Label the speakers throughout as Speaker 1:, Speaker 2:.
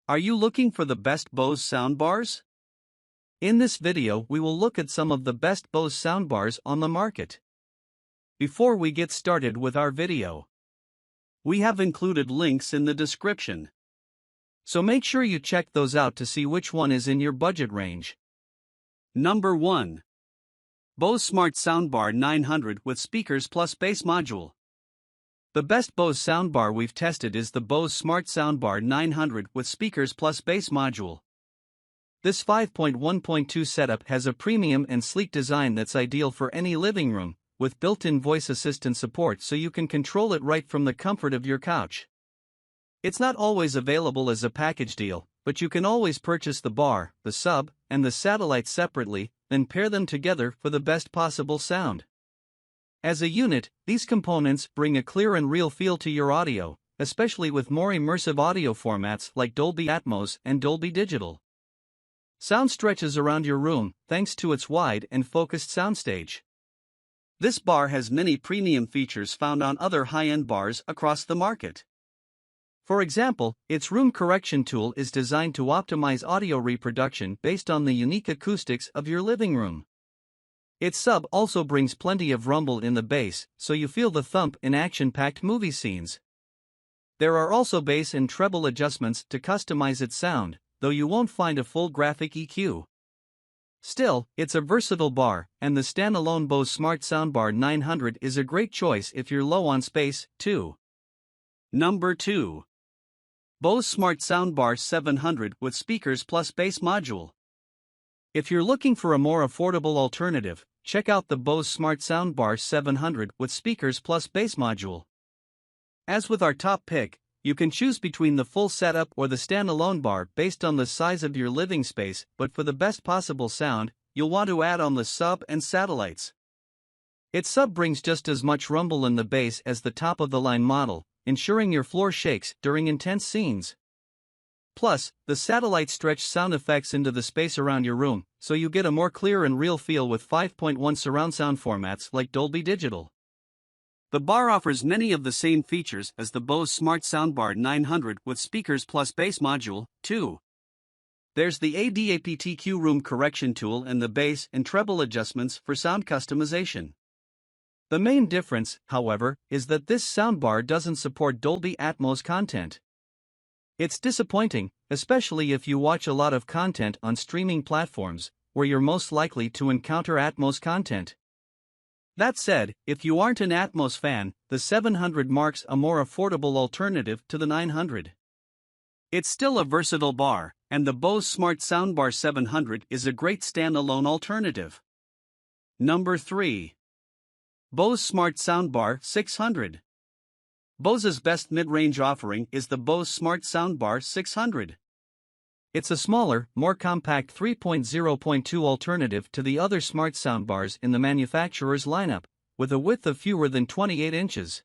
Speaker 1: Are you looking for the best Bose soundbars? In this video we will look at some of the best Bose soundbars on the market. Before we get started with our video, we have included links in the description. So make sure you check those out to see which one is in your budget range. Number 1. Bose Smart Soundbar 900 with speakers plus bass module. The best Bose soundbar we've tested is the Bose Smart Soundbar 900 with speakers plus bass module. This 5.1.2 setup has a premium and sleek design that's ideal for any living room, with built-in voice assistant support so you can control it right from the comfort of your couch. It's not always available as a package deal, but you can always purchase the bar, the sub, and the satellite separately, then pair them together for the best possible sound. As a unit, these components bring a clear and real feel to your audio, especially with more immersive audio formats like Dolby Atmos and Dolby Digital. Sound stretches around your room thanks to its wide and focused soundstage. This bar has many premium features found on other high-end bars across the market. For example, its room correction tool is designed to optimize audio reproduction based on the unique acoustics of your living room. Its sub also brings plenty of rumble in the bass, so you feel the thump in action-packed movie scenes. There are also bass and treble adjustments to customize its sound, though you won't find a full graphic EQ. Still, it's a versatile bar, and the standalone Bose Smart Soundbar 900 is a great choice if you're low on space, too. Number 2. Bose Smart Soundbar 700 with speakers plus bass module. If you're looking for a more affordable alternative, check out the Bose Smart Soundbar 700 with speakers plus bass module. As with our top pick, you can choose between the full setup or the standalone bar based on the size of your living space, but for the best possible sound, you'll want to add on the sub and satellites. Its sub brings just as much rumble in the bass as the top-of-the-line model, ensuring your floor shakes during intense scenes. Plus, the satellites stretch sound effects into the space around your room, so you get a more clear and real feel with 5.1 surround sound formats like Dolby Digital. The bar offers many of the same features as the Bose Smart Soundbar 900 with speakers plus bass module, too. There's the ADAPTQ room correction tool and the bass and treble adjustments for sound customization. The main difference, however, is that this soundbar doesn't support Dolby Atmos content. It's disappointing, especially if you watch a lot of content on streaming platforms, where you're most likely to encounter Atmos content. That said, if you aren't an Atmos fan, the 700 marks a more affordable alternative to the 900. It's still a versatile bar, and the Bose Smart Soundbar 700 is a great standalone alternative. Number 3. Bose Smart Soundbar 600. Bose's best mid-range offering is the Bose Smart Soundbar 600. It's a smaller, more compact 3.0.2 alternative to the other smart soundbars in the manufacturer's lineup, with a width of fewer than 28 inches.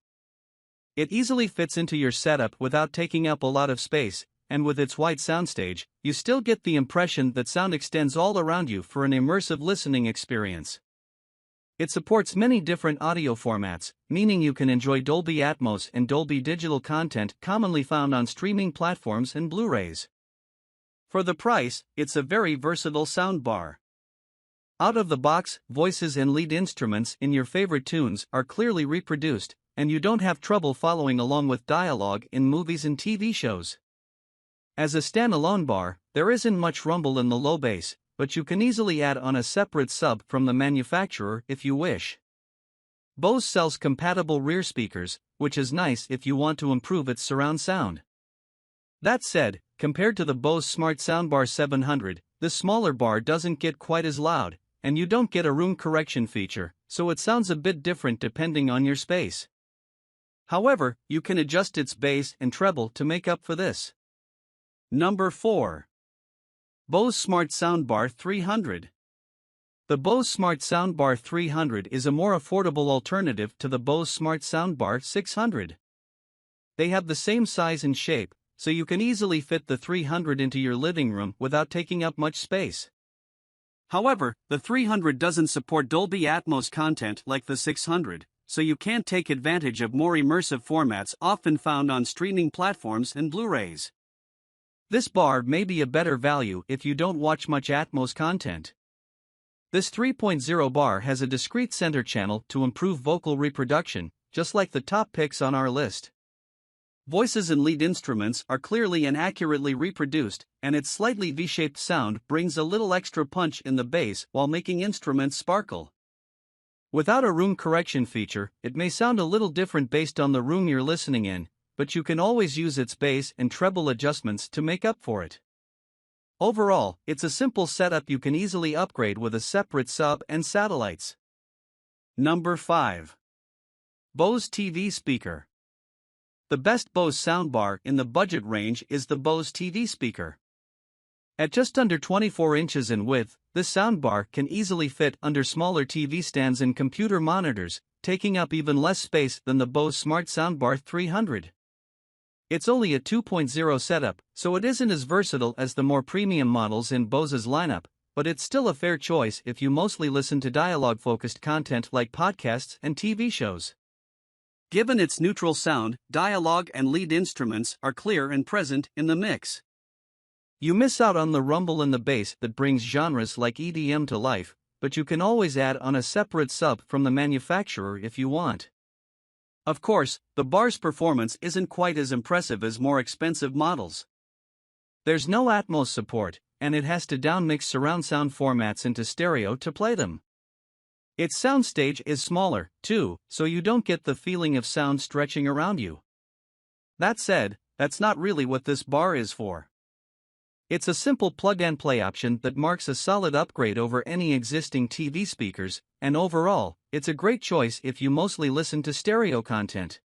Speaker 1: It easily fits into your setup without taking up a lot of space, and with its wide soundstage, you still get the impression that sound extends all around you for an immersive listening experience. It supports many different audio formats, meaning you can enjoy Dolby Atmos and Dolby Digital content commonly found on streaming platforms and Blu-rays. For the price, it's a very versatile soundbar. Out of the box, voices and lead instruments in your favorite tunes are clearly reproduced, and you don't have trouble following along with dialogue in movies and TV shows. As a standalone bar, there isn't much rumble in the low bass, but you can easily add on a separate sub from the manufacturer if you wish. Bose sells compatible rear speakers, which is nice if you want to improve its surround sound. That said, compared to the Bose Smart Soundbar 700, this smaller bar doesn't get quite as loud, and you don't get a room correction feature, so it sounds a bit different depending on your space. However, you can adjust its bass and treble to make up for this. Number 4. Bose Smart Soundbar 300. The Bose Smart Soundbar 300 is a more affordable alternative to the Bose Smart Soundbar 600. They have the same size and shape, so you can easily fit the 300 into your living room without taking up much space. However, the 300 doesn't support Dolby Atmos content like the 600, so you can't take advantage of more immersive formats often found on streaming platforms and Blu-rays. This bar may be a better value if you don't watch much Atmos content. This 3.0 bar has a discrete center channel to improve vocal reproduction, just like the top picks on our list. Voices and lead instruments are clearly and accurately reproduced, and its slightly V-shaped sound brings a little extra punch in the bass while making instruments sparkle. Without a room correction feature, it may sound a little different based on the room you're listening in, but you can always use its bass and treble adjustments to make up for it. Overall, it's a simple setup you can easily upgrade with a separate sub and satellites. Number 5. Bose TV Speaker. The best Bose soundbar in the budget range is the Bose TV Speaker. At just under 24 inches in width, this soundbar can easily fit under smaller TV stands and computer monitors, taking up even less space than the Bose Smart Soundbar 300. It's only a 2.0 setup, so it isn't as versatile as the more premium models in Bose's lineup, but it's still a fair choice if you mostly listen to dialogue-focused content like podcasts and TV shows. Given its neutral sound, dialogue and lead instruments are clear and present in the mix. You miss out on the rumble in the bass that brings genres like EDM to life, but you can always add on a separate sub from the manufacturer if you want. Of course, the bar's performance isn't quite as impressive as more expensive models. There's no Atmos support, and it has to downmix surround sound formats into stereo to play them. Its soundstage is smaller, too, so you don't get the feeling of sound stretching around you. That said, that's not really what this bar is for. It's a simple plug-and-play option that marks a solid upgrade over any existing TV speakers, and overall, it's a great choice if you mostly listen to stereo content.